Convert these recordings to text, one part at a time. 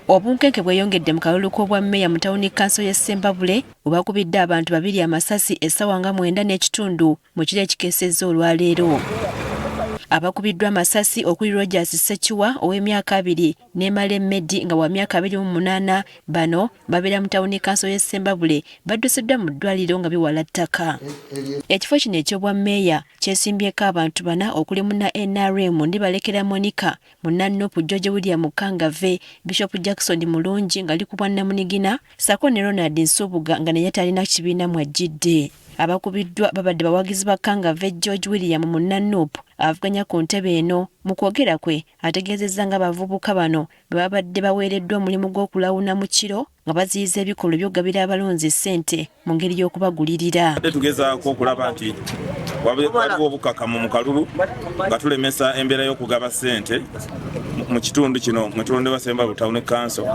Obunkenke bweyongedde mu kalulu k'obwa mmeeya mu tawuni kanso y'e Ssembabule obakubidde abantu babiri amasasi essaawa nga 9:30 mu kiro ekikeesezza olwaleero. Abakubiddwa amasasi okuli Rogers Ssekiwa ow'emyaka 2 ne Male Medi nga wa myaka 28 bano babeera mu tawuni kanso y'e Ssembabule baddusiddwa mu ddwaliro nga biwala ttaka. Ekifo kino eky'obwa mmeeya kyesimbyeko abantu 4 okuli munna NRM Ndibalekera Monica, munna Nuupu George William Kangave, Bishop Jackson Mulungi nga ali ku Bwannamunigina, sako ne Ronald Nsubuga nga naye talina kibiina mwajjidde. Abakubiddwa babadde bawagizi ba Kangave George William munna Nuupu avuganya ku ntebe eno. Mu kwogera kwe ategeezezza nga abavubuka bano bwe babadde baweereddwa omulimu gw'okulawuna mu kiro nga baziyiza ebikolwa by'okugabira abalonzi ssente mu ngeri y'okubagulirira. Tugezaako okulaba nti waliwo obukakamu mu kalulu nga tulemesa embeera y'okugaba ssente mu kitundu kino mwe tulondebwa Ssembabule Town Council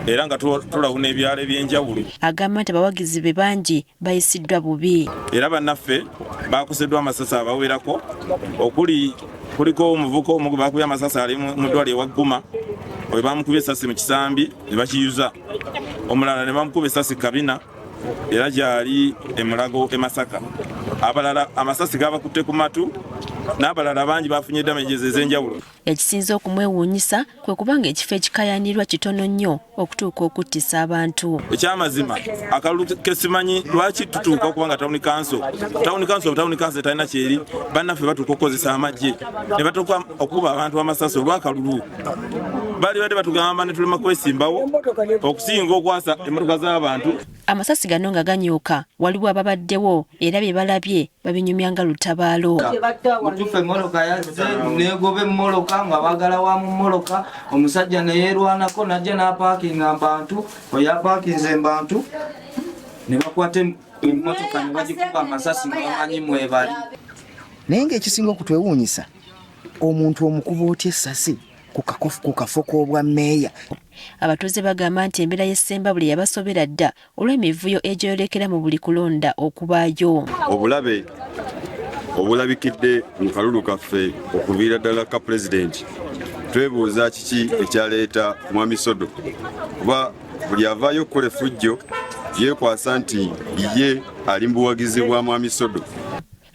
era nga tulawuna ebyalo eby'enjawulo. Agamba nti abawagizi be bangi bayisiddwa bubi era bannaffe bakusiddwa amasasi abawerako kuliko omuvuko omu gwe bakubye amasasi ali mu ddwaliro ewa Gguma we bamukubye essasi mu kisambi ne bakiyuza, omulala ne bamukubye essasi Kabina era gyali e Mulago e Masaka, abalala amasasi gabakutte ku matu n'abalala bangi bafunye damages ez'enjawulo. Ekisinza okumwewuunyisa kwe kubanga ekifo ekikayanirwa kitono nnyo okutuuka okuttisa abantu. Ekyamazima akalulu kesimanyi lwaki tutuuka okubanga Town Council talina kyeri, bannaffe batuuka okukozesa amagye ne batuuka okuba abantu amasasi olw'akalulu. Bali badde batugamba ne tulema kwesimbawo okusinga okwasa emmotoka z'abantu. Amasasi gano nga ganyuuka waliwo ababaddewo era bye balabye babinyumya nga lutabaalo. Mutufe mmoloka yazze negobe mmoloka nga bagala wa mu mmoloka, omusajja ne yeerwanako najja n'apaakinga abantu, bwe yapaakinze abantu ne bakwata emmotoka ne bagikuba amasasi nga bamanyi mwebali. Naye ng'ekisinga okutwewuunyisa omuntu omukuba otya essasi ku kafo k'obwa mmeeya. Abatuuze bagamba nti embeera y'e Ssembabule yabasobera dda olw'emivuyo egyeyolekera mu buli kulonda okubaayo. Obulabe obulabikidde mu kalulu kaffe okuviira ddala ka pulezidenti, twebuuza kiki ekyaleeta Mwami Sodo kuba buli avaayo okukola effujjo yeekwasa nti ye ali mu buwagizi bwa Mwami Sodo.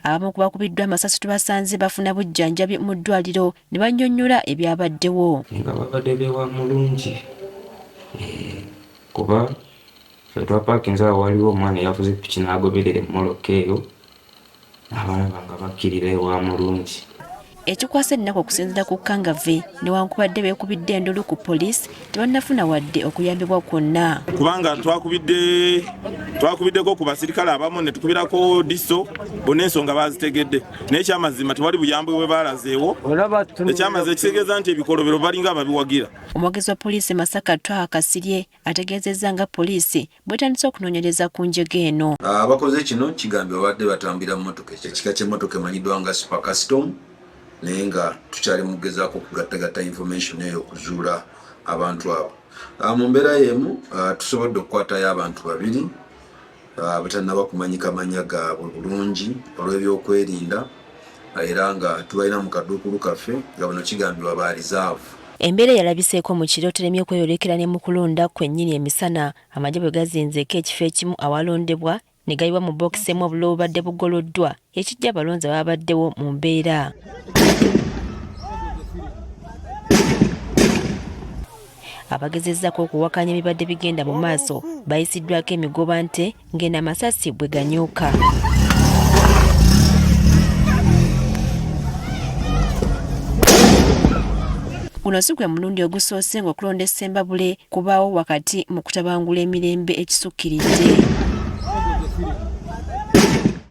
Abamu ku bakubiddwa amasasi tubasanze bafuna bujjanjabi mu ddwaliro ne bannyonnyola ebyabaddewo. Nga babadde beewa mulungi kuba ffe twapaakinze awo waliwo omwana eyavuze ppiki n'agoberera emmoloka eyo abalaba nga bakkirira ewa mulungi. Ekikwasa ennaku okusinziira ku Kangave newankubadde beekubidde endulu ku poliisi tebannafuna wadde okuyambibwa kwonna. Kubanga twakubiddeko ku basirikale abamu ne tukubirako diso bonna ensonga bazitegedde naye ekyamazima tewali buyambi bwe baalazeewo. Ekyamazima ekitegeeza nti ebikolobero balinga ababiwagira. Omwogezi wa poliisi Masaka Twaha Kasirye ategeezezza nga poliisi bwetandise okunoonyereza ku njego eno. Abakoze kino kigambye babadde batambira mu mmotoka ekika ky'emmotoka emanyiddwa nga Super Custom naye nga tukyali mugezaako okugattagatta information eyo okuzuula abantu abo. Mu mbeera y'emu tusobodde okukwatayo abantu babiri abatannaba kumanyika manya gaabwe bulungi olw'ebyokwerinda era nga tubalina mu kaduukulu kaffe nga bano kigambibwa ba reserve. Embeera yalabiseeko mu kiro teremye okweyolekera ne mu kulonda kwennyini emisana amagye bwe gazinzeeko ekifo ekimu awalondebwa ne gayiwa mu bokisi emu obulo obubadde bugoloddwa ekijja abalonzi babaddewo mu mbeera. Abagezezzaako okuwakanya ebibadde bigenda mu maaso bayisiddwako emigoba nte ng'eno amasasi bwe ganyuuka. Guno si gwe mulundi ogusoose ng'okulonda e Ssembabule kubaawo wakati mu kutabangula emirembe ekisukkiridde.